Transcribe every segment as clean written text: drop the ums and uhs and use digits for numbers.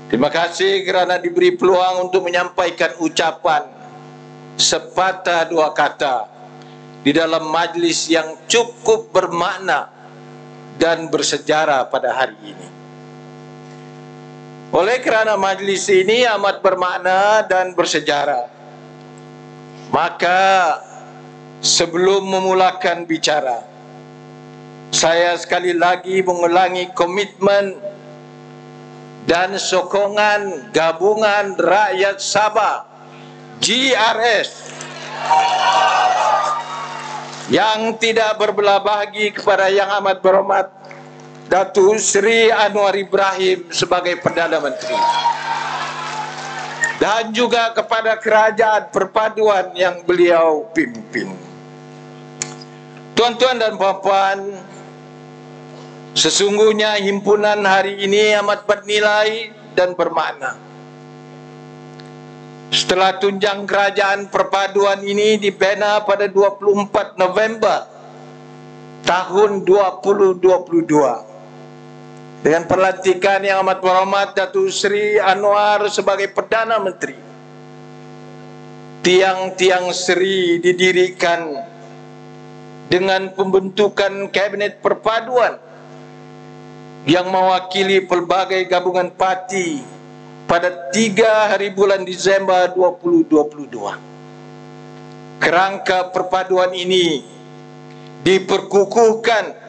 Terima kasih kerana diberi peluang untuk menyampaikan ucapan sepatah dua kata di dalam majlis yang cukup bermakna dan bersejarah pada hari ini. Oleh kerana majlis ini amat bermakna dan bersejarah, maka sebelum memulakan bicara, saya sekali lagi mengulangi komitmen dan sokongan Gabungan Rakyat Sabah GRS yang tidak berbelah bagi kepada Yang Amat Berhormat Datuk Seri Anwar Ibrahim sebagai Perdana Menteri, dan juga kepada Kerajaan Perpaduan yang beliau pimpin. Tuan-tuan dan puan-puan, sesungguhnya himpunan hari ini amat bernilai dan bermakna. Setelah tunjang Kerajaan Perpaduan ini dibina pada 24 November tahun 2022 dengan pelantikan Yang Amat Berhormat Datuk Seri Anwar sebagai Perdana Menteri, tiang-tiang seri didirikan dengan pembentukan Kabinet Perpaduan yang mewakili pelbagai gabungan parti pada 3 hari bulan Disember 2022. Kerangka perpaduan ini diperkukuhkan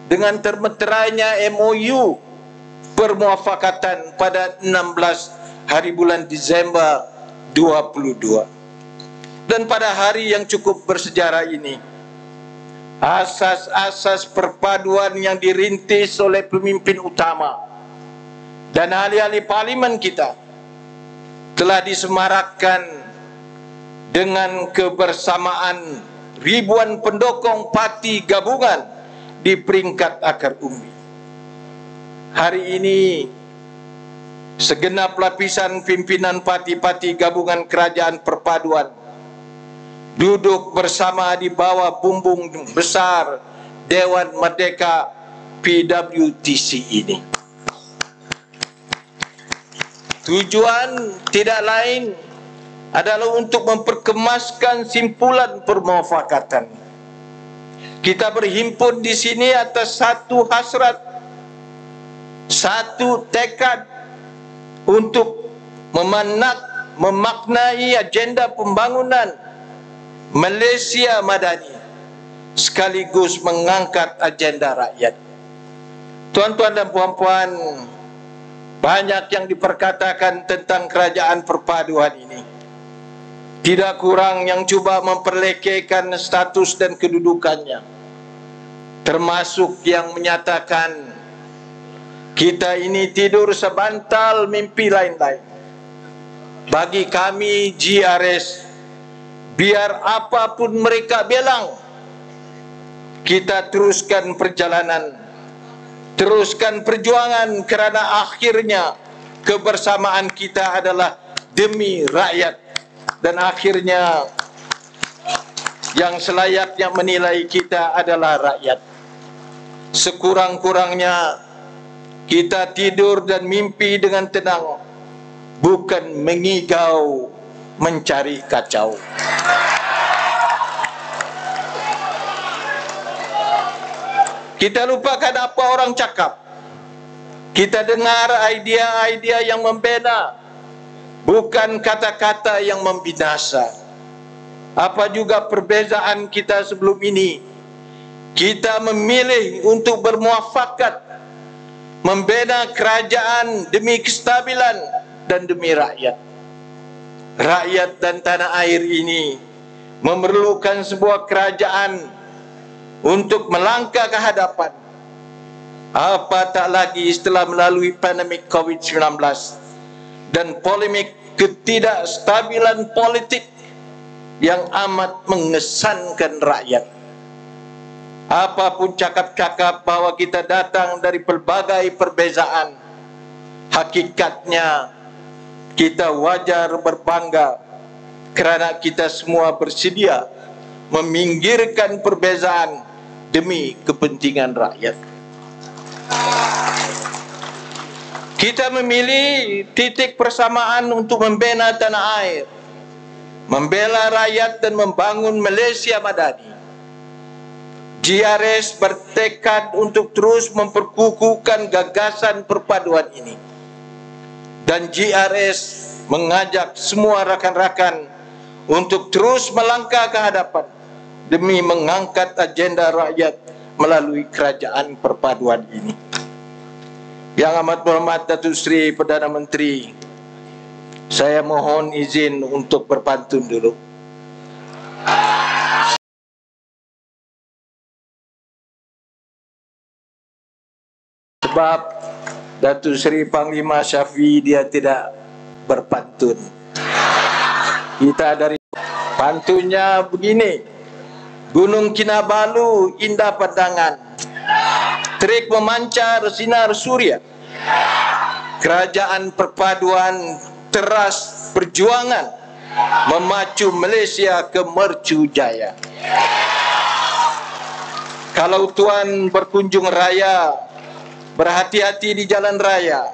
dengan termeterainya MOU permuafakatan pada 16 hari bulan Disember 2022. Dan pada hari yang cukup bersejarah ini, asas-asas perpaduan yang dirintis oleh pemimpin utama dan ahli-ahli parlimen kita telah disemarakkan dengan kebersamaan ribuan pendukung parti gabungan di peringkat akar umbi. Hari ini, segenap lapisan pimpinan parti-parti gabungan kerajaan perpaduan duduk bersama di bawah bumbung besar Dewan Merdeka PWTC ini. Tujuan tidak lain adalah untuk memperkemaskan simpulan permufakatan. Kita berhimpun di sini atas satu hasrat, satu tekad untuk memaknai agenda pembangunan Malaysia Madani sekaligus mengangkat agenda rakyat. Tuan-tuan dan puan-puan, banyak yang diperkatakan tentang kerajaan perpaduan ini. Tidak kurang yang cuba memperlekehkan status dan kedudukannya, termasuk yang menyatakan kita ini tidur sebantal mimpi lain-lain. Bagi kami GRS, biar apapun mereka bilang, kita teruskan perjalanan, teruskan perjuangan, kerana akhirnya kebersamaan kita adalah demi rakyat. Dan akhirnya yang selayaknya menilai kita adalah rakyat. Sekurang-kurangnya kita tidur dan mimpi dengan tenang, bukan mengigau mencari kacau. Kita lupakan apa orang cakap. Kita dengar idea-idea yang membina, bukan kata-kata yang membinasa. Apa juga perbezaan kita sebelum ini, kita memilih untuk bermuafakat membina kerajaan demi kestabilan dan demi rakyat. Rakyat dan tanah air ini memerlukan sebuah kerajaan untuk melangkah ke hadapan. Apatah lagi setelah melalui pandemik COVID-19 dan polemik ketidakstabilan politik yang amat mengesankan rakyat. Apapun cakap-cakap bahwa kita datang dari pelbagai perbezaan, hakikatnya kita wajar berbangga kerana kita semua bersedia meminggirkan perbezaan demi kepentingan rakyat. Kita memilih titik persamaan untuk membina tanah air, membela rakyat dan membangun Malaysia Madani. GRS bertekad untuk terus memperkukuhkan gagasan perpaduan ini. Dan GRS mengajak semua rakan-rakan untuk terus melangkah ke hadapan demi mengangkat agenda rakyat melalui kerajaan perpaduan ini. Yang amat berhormat Datuk Seri Perdana Menteri, saya mohon izin untuk berpantun dulu. Sebab Datuk Seri Panglima Shafie dia tidak berpantun. Kita dari pantunnya begini: Gunung Kinabalu indah pandangan, terik memancar sinar surya, kerajaan perpaduan teras perjuangan memacu Malaysia ke mercu jaya. Kalau tuan berkunjung raya, berhati-hati di jalan raya.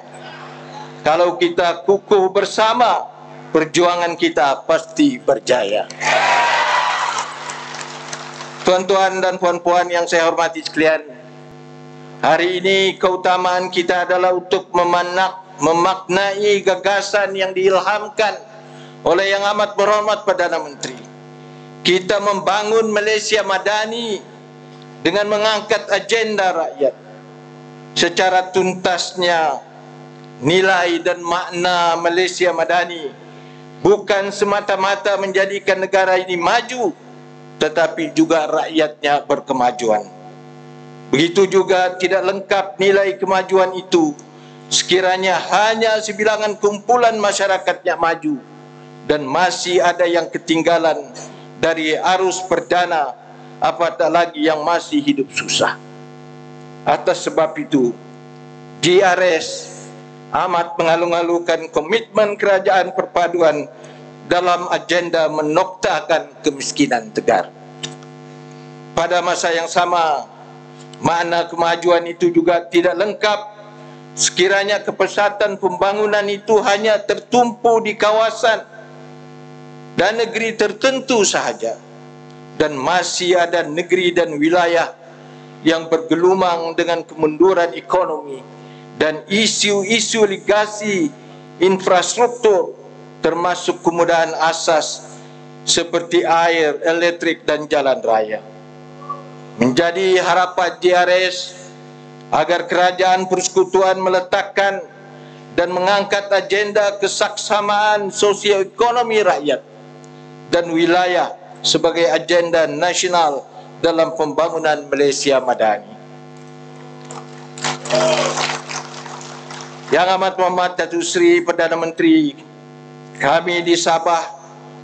Kalau kita kukuh bersama, perjuangan kita pasti berjaya. Tuan-tuan dan puan-puan yang saya hormati sekalian, hari ini keutamaan kita adalah untuk memaknai gagasan yang diilhamkan oleh Yang Amat Berhormat Perdana Menteri. Kita membangun Malaysia Madani dengan mengangkat agenda rakyat. Secara tuntasnya, nilai dan makna Malaysia Madani bukan semata-mata menjadikan negara ini maju, tetapi juga rakyatnya berkemajuan. Begitu juga tidak lengkap nilai kemajuan itu sekiranya hanya sebilangan kumpulan masyarakatnya maju dan masih ada yang ketinggalan dari arus perdana, apatah lagi yang masih hidup susah. Atas sebab itu, GRS amat mengalu-alukan komitmen kerajaan perpaduan dalam agenda menoktakan kemiskinan tegar. Pada masa yang sama, makna kemajuan itu juga tidak lengkap sekiranya kepesatan pembangunan itu hanya tertumpu di kawasan dan negeri tertentu sahaja, dan masih ada negeri dan wilayah yang bergelumang dengan kemunduran ekonomi dan isu-isu legasi infrastruktur termasuk kemudahan asas seperti air, elektrik dan jalan raya. Menjadi harapan GRS agar kerajaan persekutuan meletakkan dan mengangkat agenda kesaksamaan sosioekonomi rakyat dan wilayah sebagai agenda nasional dalam pembangunan Malaysia Madani. Yang Amat Berhormat Datuk Seri Perdana Menteri, kami di Sabah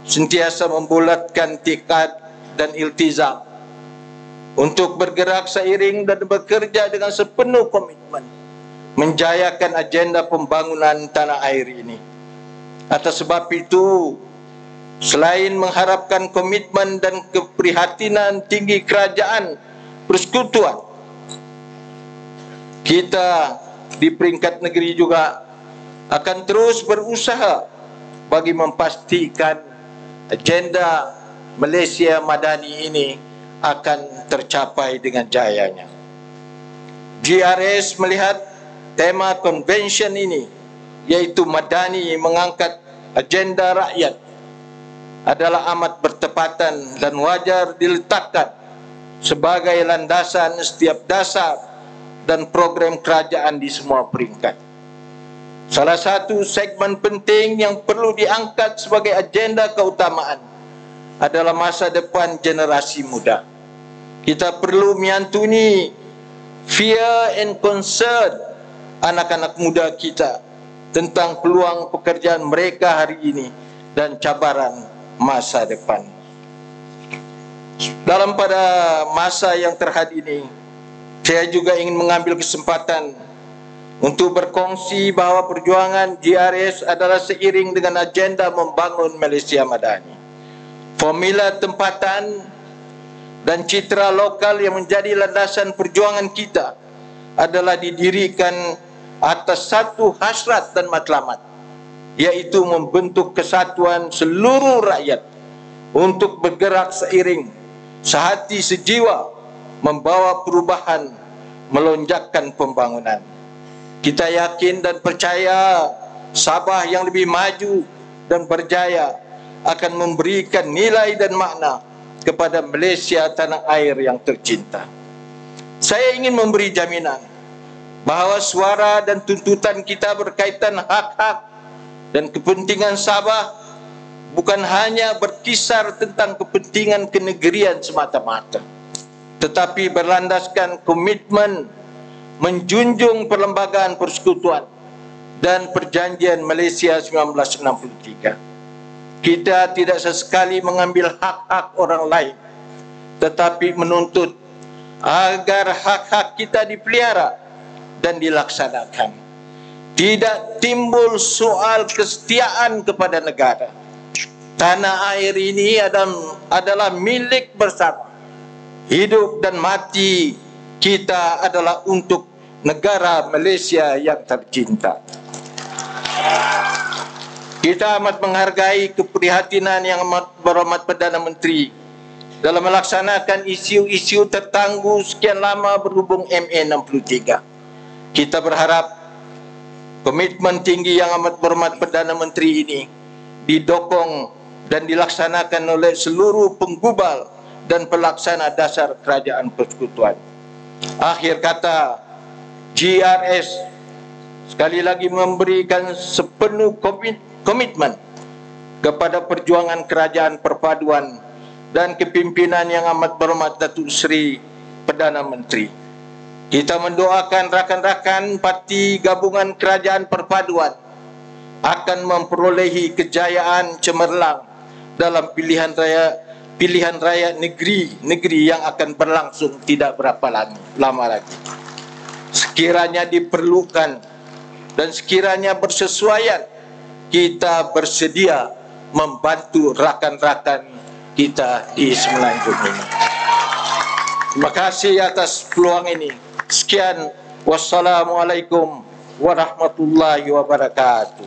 sentiasa membulatkan tekad dan iltizam untuk bergerak seiring dan bekerja dengan sepenuh komitmen menjayakan agenda pembangunan tanah air ini. Atas sebab itu, selain mengharapkan komitmen dan keprihatinan tinggi kerajaan persekutuan, kita di peringkat negeri juga akan terus berusaha bagi memastikan agenda Malaysia Madani ini akan tercapai dengan jayanya. GRS melihat tema konvensyen ini, yaitu Madani mengangkat agenda rakyat, adalah amat bertepatan dan wajar diletakkan sebagai landasan setiap dasar dan program kerajaan di semua peringkat. Salah satu segmen penting yang perlu diangkat sebagai agenda keutamaan adalah masa depan generasi muda. Kita perlu menyantuni fear and concern anak-anak muda kita tentang peluang pekerjaan mereka hari ini dan cabaran masa depan. Dalam pada masa yang terhad ini, saya juga ingin mengambil kesempatan untuk berkongsi bahawa perjuangan GRS adalah seiring dengan agenda membangun Malaysia Madani. Formula tempatan dan citra lokal yang menjadi landasan perjuangan kita adalah didirikan atas satu hasrat dan matlamat, yaitu membentuk kesatuan seluruh rakyat untuk bergerak seiring, sehati sejiwa, membawa perubahan, melonjakkan pembangunan. Kita yakin dan percaya Sabah yang lebih maju dan berjaya akan memberikan nilai dan makna kepada Malaysia tanah air yang tercinta. Saya ingin memberi jaminan bahawa suara dan tuntutan kita berkaitan hak-hak dan kepentingan Sabah bukan hanya berkisar tentang kepentingan kenegerian semata-mata, tetapi berlandaskan komitmen menjunjung perlembagaan persekutuan dan perjanjian Malaysia 1963. Kita tidak sesekali mengambil hak-hak orang lain, tetapi menuntut agar hak-hak kita dipelihara dan dilaksanakan. Tidak timbul soal kesetiaan kepada negara. Tanah air ini adalah milik bersama. Hidup dan mati kita adalah untuk negara Malaysia yang tercinta. Kita amat menghargai keprihatinan yang amat berhormat Perdana Menteri dalam melaksanakan isu-isu tertangguh sekian lama berhubung MA63. Kita berharap komitmen tinggi yang amat berhormat Perdana Menteri ini didokong dan dilaksanakan oleh seluruh penggubal dan pelaksana dasar kerajaan persekutuan. Akhir kata, GRS sekali lagi memberikan sepenuh komitmen kepada perjuangan kerajaan perpaduan dan kepimpinan yang amat berhormat Datuk Seri Perdana Menteri. Kita mendoakan rakan-rakan parti gabungan kerajaan perpaduan akan memperolehi kejayaan cemerlang dalam pilihan raya negeri yang akan berlangsung tidak berapa lama lagi. Sekiranya diperlukan dan sekiranya bersesuaian, kita bersedia membantu rakan-rakan kita di Semenanjung ini. Terima kasih atas peluang ini. Sekian, wassalamualaikum warahmatullahi wabarakatuh.